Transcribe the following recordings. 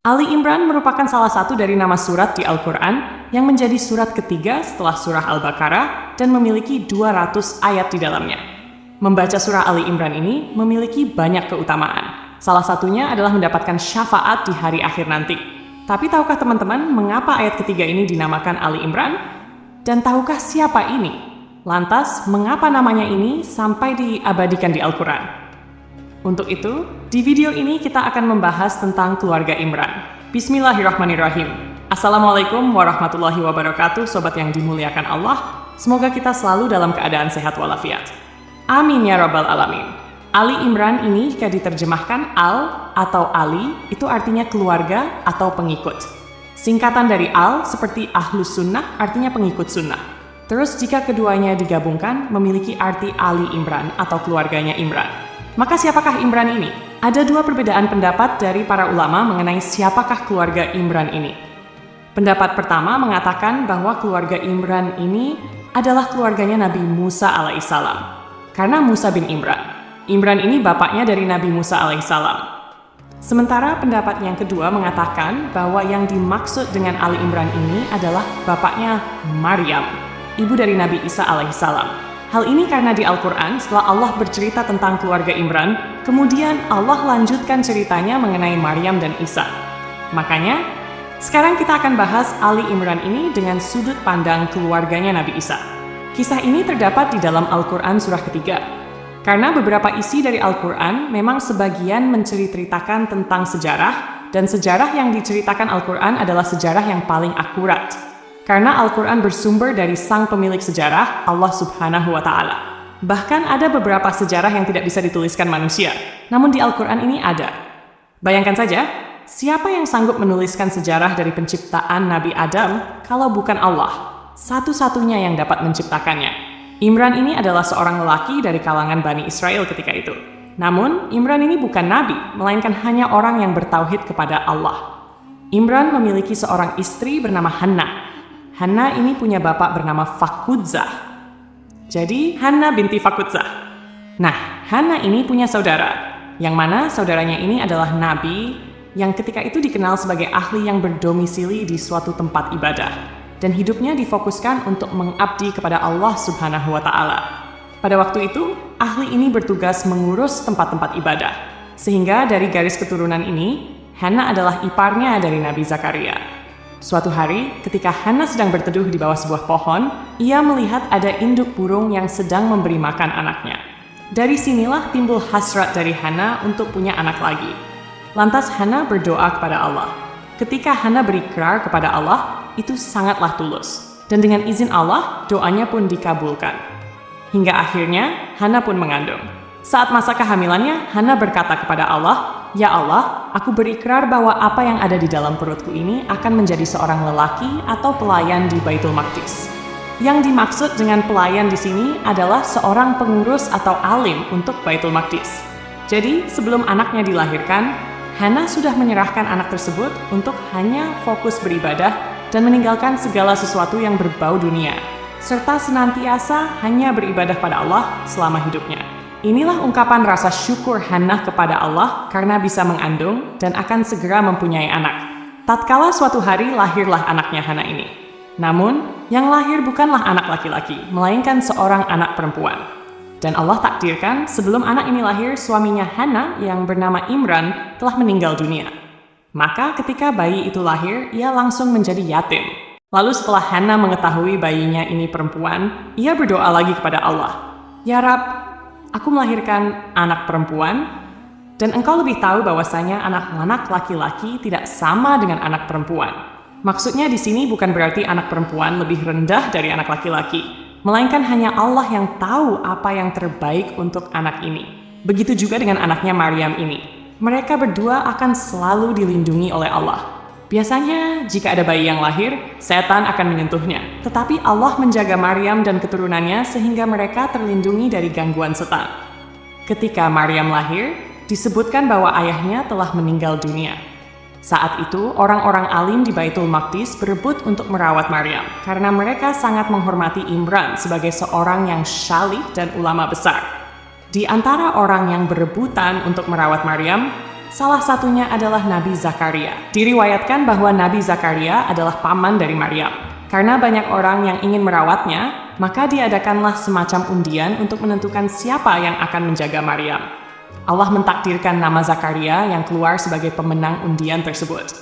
Ali Imran merupakan salah satu dari nama surat di Al-Quran yang menjadi surat ketiga setelah surah Al-Baqarah dan memiliki 200 ayat di dalamnya. Membaca surah Ali Imran ini memiliki banyak keutamaan. Salah satunya adalah mendapatkan syafaat di hari akhir nanti. Tapi tahukah teman-teman mengapa ayat ketiga ini dinamakan Ali Imran? Dan tahukah siapa ini? Lantas, mengapa namanya ini sampai diabadikan di Al-Quran? Untuk itu, di video ini kita akan membahas tentang keluarga Imran. Bismillahirrahmanirrahim. Assalamualaikum warahmatullahi wabarakatuh, sobat yang dimuliakan Allah. Semoga kita selalu dalam keadaan sehat walafiat. Amin ya rabbal alamin. Ali Imran ini jika diterjemahkan Al atau Ali, itu artinya keluarga atau pengikut. Singkatan dari Al seperti Ahlus Sunnah artinya pengikut sunnah. Terus jika keduanya digabungkan memiliki arti Ali Imran atau keluarganya Imran. Maka siapakah Imran ini? Ada dua perbedaan pendapat dari para ulama mengenai siapakah keluarga Imran ini. Pendapat pertama mengatakan bahwa keluarga Imran ini adalah keluarganya Nabi Musa alaihissalam. Karena Musa bin Imran. Imran ini bapaknya dari Nabi Musa alaihissalam. Sementara pendapat yang kedua mengatakan bahwa yang dimaksud dengan Ali Imran ini adalah bapaknya Maryam, ibu dari Nabi Isa alaihissalam. Hal ini karena di Al-Quran setelah Allah bercerita tentang keluarga Imran, kemudian Allah lanjutkan ceritanya mengenai Maryam dan Isa. Makanya, sekarang kita akan bahas Ali Imran ini dengan sudut pandang keluarganya Nabi Isa. Kisah ini terdapat di dalam Al-Quran surah ketiga. Karena beberapa isi dari Al-Quran memang sebagian menceritakan tentang sejarah, dan sejarah yang diceritakan Al-Quran adalah sejarah yang paling akurat. Karena Al-Quran bersumber dari sang pemilik sejarah, Allah Subhanahu wa Ta'ala. Bahkan ada beberapa sejarah yang tidak bisa dituliskan manusia, namun di Al-Quran ini ada. Bayangkan saja, siapa yang sanggup menuliskan sejarah dari penciptaan Nabi Adam kalau bukan Allah? Satu-satunya yang dapat menciptakannya. Imran ini adalah seorang lelaki dari kalangan Bani Israel ketika itu. Namun, Imran ini bukan nabi, melainkan hanya orang yang bertauhid kepada Allah. Imran memiliki seorang istri bernama Hannah. Hannah ini punya bapak bernama Fakudzah. Jadi, Hannah binti Fakudzah. Nah, Hannah ini punya saudara, yang mana saudaranya ini adalah nabi yang ketika itu dikenal sebagai ahli yang berdomisili di suatu tempat ibadah. Dan hidupnya difokuskan untuk mengabdi kepada Allah Subhanahu wa Ta'ala. Pada waktu itu, ahli ini bertugas mengurus tempat-tempat ibadah. Sehingga dari garis keturunan ini, Hannah adalah iparnya dari Nabi Zakaria. Suatu hari, ketika Hannah sedang berteduh di bawah sebuah pohon, ia melihat ada induk burung yang sedang memberi makan anaknya. Dari sinilah timbul hasrat dari Hannah untuk punya anak lagi. Lantas Hannah berdoa kepada Allah. Ketika Hannah berikrar kepada Allah, itu sangatlah tulus. Dan dengan izin Allah, doanya pun dikabulkan. Hingga akhirnya, Hannah pun mengandung. Saat masa kehamilannya, Hannah berkata kepada Allah, "Ya Allah, aku berikrar bahwa apa yang ada di dalam perutku ini akan menjadi seorang lelaki atau pelayan di Baitul Maqdis." Yang dimaksud dengan pelayan di sini adalah seorang pengurus atau alim untuk Baitul Maqdis. Jadi, sebelum anaknya dilahirkan, Hannah sudah menyerahkan anak tersebut untuk hanya fokus beribadah dan meninggalkan segala sesuatu yang berbau dunia, serta senantiasa hanya beribadah pada Allah selama hidupnya. Inilah ungkapan rasa syukur Hannah kepada Allah karena bisa mengandung dan akan segera mempunyai anak. Tatkala suatu hari lahirlah anaknya Hannah ini. Namun, yang lahir bukanlah anak laki-laki, melainkan seorang anak perempuan. Dan Allah takdirkan sebelum anak ini lahir, suaminya Hannah yang bernama Imran telah meninggal dunia. Maka ketika bayi itu lahir, ia langsung menjadi yatim. Lalu setelah Hannah mengetahui bayinya ini perempuan, ia berdoa lagi kepada Allah. "Ya Rab, aku melahirkan anak perempuan, dan engkau lebih tahu bahwasanya anak-anak laki-laki tidak sama dengan anak perempuan." Maksudnya di sini bukan berarti anak perempuan lebih rendah dari anak laki-laki, melainkan hanya Allah yang tahu apa yang terbaik untuk anak ini. Begitu juga dengan anaknya Maryam ini. Mereka berdua akan selalu dilindungi oleh Allah. Biasanya, jika ada bayi yang lahir, setan akan menyentuhnya. Tetapi Allah menjaga Maryam dan keturunannya sehingga mereka terlindungi dari gangguan setan. Ketika Maryam lahir, disebutkan bahwa ayahnya telah meninggal dunia. Saat itu, orang-orang alim di Baitul Maqdis berebut untuk merawat Maryam, karena mereka sangat menghormati Imran sebagai seorang yang syalih dan ulama besar. Di antara orang yang berebutan untuk merawat Maryam, Salah satunya adalah Nabi Zakaria. Diriwayatkan bahwa Nabi Zakaria adalah paman dari Maryam. Karena banyak orang yang ingin merawatnya, maka diadakanlah semacam undian untuk menentukan siapa yang akan menjaga Maryam. Allah mentakdirkan nama Zakaria yang keluar sebagai pemenang undian tersebut.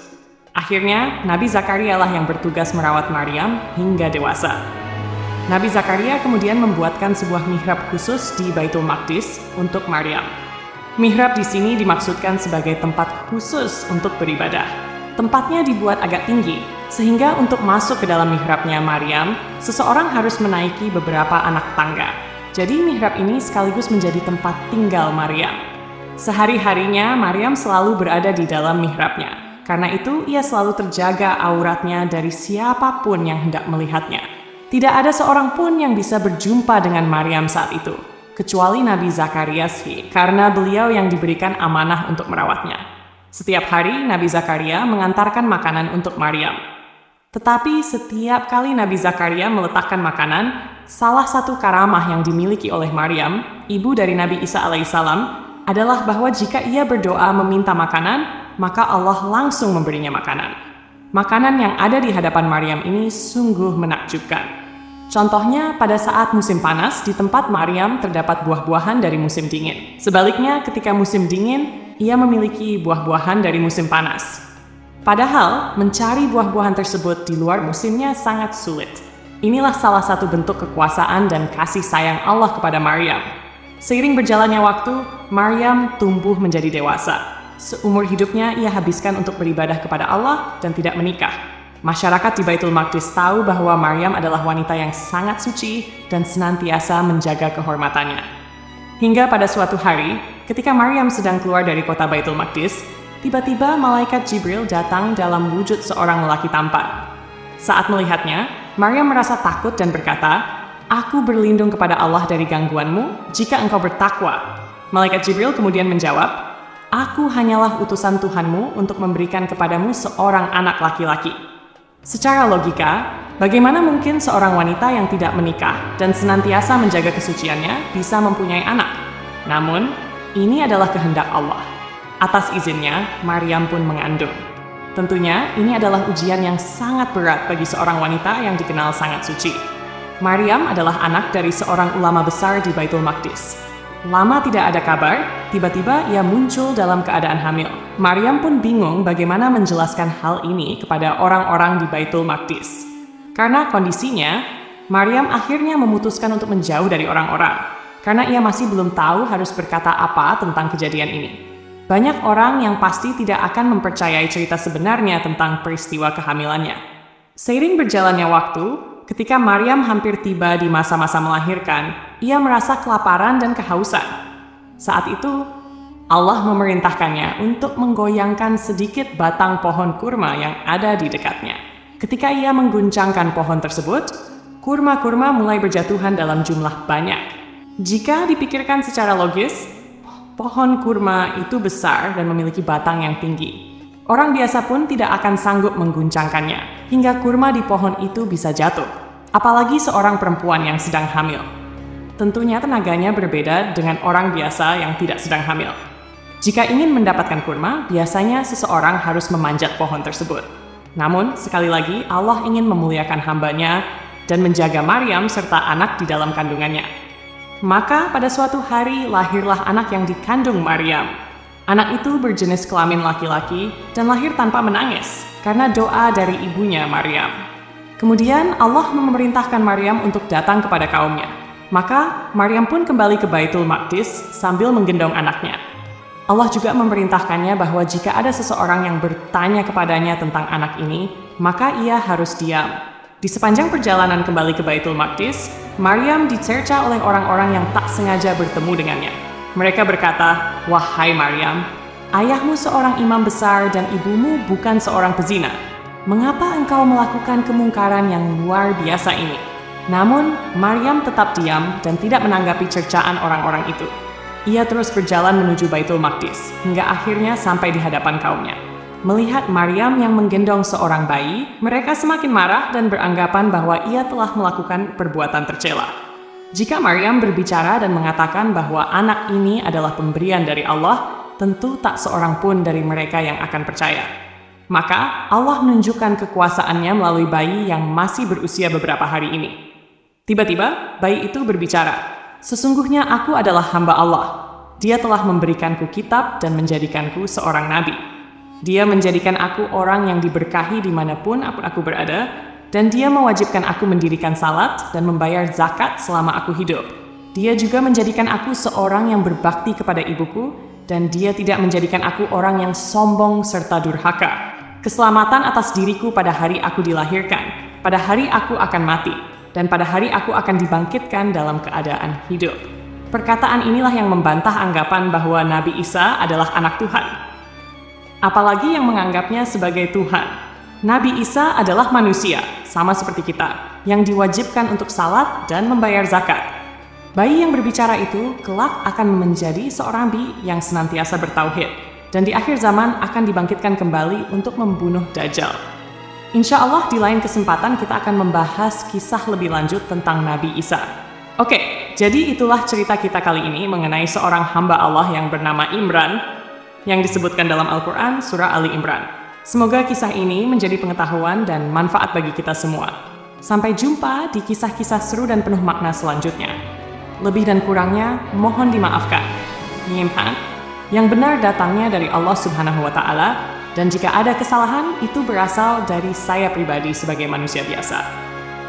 Akhirnya, Nabi Zakaria lah yang bertugas merawat Maryam hingga dewasa. Nabi Zakaria kemudian membuatkan sebuah mihrab khusus di Baitul Maqdis untuk Maryam. Mihrab di sini dimaksudkan sebagai tempat khusus untuk beribadah. Tempatnya dibuat agak tinggi, sehingga untuk masuk ke dalam mihrabnya Maryam, seseorang harus menaiki beberapa anak tangga. Jadi mihrab ini sekaligus menjadi tempat tinggal Maryam. Sehari-harinya Maryam selalu berada di dalam mihrabnya. Karena itu ia selalu terjaga auratnya dari siapapun yang hendak melihatnya. Tidak ada seorang pun yang bisa berjumpa dengan Maryam saat itu, kecuali Nabi Zakaria sih, karena beliau yang diberikan amanah untuk merawatnya. Setiap hari Nabi Zakaria mengantarkan makanan untuk Maryam. Tetapi setiap kali Nabi Zakaria meletakkan makanan, salah satu karamah yang dimiliki oleh Maryam, ibu dari Nabi Isa alaihissalam, adalah bahwa jika ia berdoa meminta makanan, maka Allah langsung memberinya makanan. Makanan yang ada di hadapan Maryam ini sungguh menakjubkan. Contohnya, pada saat musim panas, di tempat Maryam terdapat buah-buahan dari musim dingin. Sebaliknya, ketika musim dingin, ia memiliki buah-buahan dari musim panas. Padahal, mencari buah-buahan tersebut di luar musimnya sangat sulit. Inilah salah satu bentuk kekuasaan dan kasih sayang Allah kepada Maryam. Seiring berjalannya waktu, Maryam tumbuh menjadi dewasa. Seumur hidupnya, ia habiskan untuk beribadah kepada Allah dan tidak menikah. Masyarakat di Baitul Maqdis tahu bahwa Maryam adalah wanita yang sangat suci dan senantiasa menjaga kehormatannya. Hingga pada suatu hari, ketika Maryam sedang keluar dari kota Baitul Maqdis, tiba-tiba malaikat Jibril datang dalam wujud seorang lelaki tampan. Saat melihatnya, Maryam merasa takut dan berkata, "Aku berlindung kepada Allah dari gangguanmu jika engkau bertakwa." Malaikat Jibril kemudian menjawab, "Aku hanyalah utusan Tuhanmu untuk memberikan kepadamu seorang anak laki-laki." Secara logika, bagaimana mungkin seorang wanita yang tidak menikah dan senantiasa menjaga kesuciannya bisa mempunyai anak? Namun, ini adalah kehendak Allah. Atas izinnya, Maryam pun mengandung. Tentunya, ini adalah ujian yang sangat berat bagi seorang wanita yang dikenal sangat suci. Maryam adalah anak dari seorang ulama besar di Baitul Maqdis. Lama tidak ada kabar, tiba-tiba ia muncul dalam keadaan hamil. Maryam pun bingung bagaimana menjelaskan hal ini kepada orang-orang di Baitul Maqdis. Karena kondisinya, Maryam akhirnya memutuskan untuk menjauh dari orang-orang, karena ia masih belum tahu harus berkata apa tentang kejadian ini. Banyak orang yang pasti tidak akan mempercayai cerita sebenarnya tentang peristiwa kehamilannya. Seiring berjalannya waktu, ketika Maryam hampir tiba di masa-masa melahirkan, ia merasa kelaparan dan kehausan. Saat itu, Allah memerintahkannya untuk menggoyangkan sedikit batang pohon kurma yang ada di dekatnya. Ketika ia mengguncangkan pohon tersebut, kurma-kurma mulai berjatuhan dalam jumlah banyak. Jika dipikirkan secara logis, pohon kurma itu besar dan memiliki batang yang tinggi. Orang biasa pun tidak akan sanggup mengguncangkannya, hingga kurma di pohon itu bisa jatuh. Apalagi seorang perempuan yang sedang hamil. Tentunya tenaganya berbeda dengan orang biasa yang tidak sedang hamil. Jika ingin mendapatkan kurma, biasanya seseorang harus memanjat pohon tersebut. Namun, sekali lagi, Allah ingin memuliakan hambanya dan menjaga Maryam serta anak di dalam kandungannya. Maka pada suatu hari lahirlah anak yang dikandung Maryam. Anak itu berjenis kelamin laki-laki dan lahir tanpa menangis karena doa dari ibunya Maryam. Kemudian Allah memerintahkan Maryam untuk datang kepada kaumnya. Maka Maryam pun kembali ke Baitul Maqdis sambil menggendong anaknya. Allah juga memerintahkannya bahwa jika ada seseorang yang bertanya kepadanya tentang anak ini, maka ia harus diam. Di sepanjang perjalanan kembali ke Baitul Maqdis, Maryam dicerca oleh orang-orang yang tak sengaja bertemu dengannya. Mereka berkata, "Wahai Maryam, ayahmu seorang imam besar dan ibumu bukan seorang pezina. Mengapa engkau melakukan kemungkaran yang luar biasa ini?" Namun, Maryam tetap diam dan tidak menanggapi cercaan orang-orang itu. Ia terus berjalan menuju Baitul Maqdis, hingga akhirnya sampai di hadapan kaumnya. Melihat Maryam yang menggendong seorang bayi, mereka semakin marah dan beranggapan bahwa ia telah melakukan perbuatan tercela. Jika Maryam berbicara dan mengatakan bahwa anak ini adalah pemberian dari Allah, tentu tak seorang pun dari mereka yang akan percaya. Maka Allah menunjukkan kekuasaannya melalui bayi yang masih berusia beberapa hari ini. Tiba-tiba, bayi itu berbicara, "Sesungguhnya aku adalah hamba Allah. Dia telah memberikanku kitab dan menjadikanku seorang nabi. Dia menjadikan aku orang yang diberkahi dimanapun aku berada, dan dia mewajibkan aku mendirikan salat dan membayar zakat selama aku hidup. Dia juga menjadikan aku seorang yang berbakti kepada ibuku, dan dia tidak menjadikan aku orang yang sombong serta durhaka. Keselamatan atas diriku pada hari aku dilahirkan, pada hari aku akan mati, dan pada hari aku akan dibangkitkan dalam keadaan hidup." Perkataan inilah yang membantah anggapan bahwa Nabi Isa adalah anak Tuhan. Apalagi yang menganggapnya sebagai Tuhan. Nabi Isa adalah manusia, sama seperti kita, yang diwajibkan untuk salat dan membayar zakat. Bayi yang berbicara itu kelak akan menjadi seorang nabi yang senantiasa bertauhid, dan di akhir zaman akan dibangkitkan kembali untuk membunuh Dajjal. Insya Allah di lain kesempatan kita akan membahas kisah lebih lanjut tentang Nabi Isa. Oke, jadi itulah cerita kita kali ini mengenai seorang hamba Allah yang bernama Imran, yang disebutkan dalam Al-Quran surah Ali Imran. Semoga kisah ini menjadi pengetahuan dan manfaat bagi kita semua. Sampai jumpa di kisah-kisah seru dan penuh makna selanjutnya. Lebih dan kurangnya mohon dimaafkan. Nyimpan. Yang benar datangnya dari Allah Subhanahu wa Ta'ala, dan jika ada kesalahan, itu berasal dari saya pribadi sebagai manusia biasa.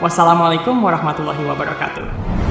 Wassalamualaikum warahmatullahi wabarakatuh.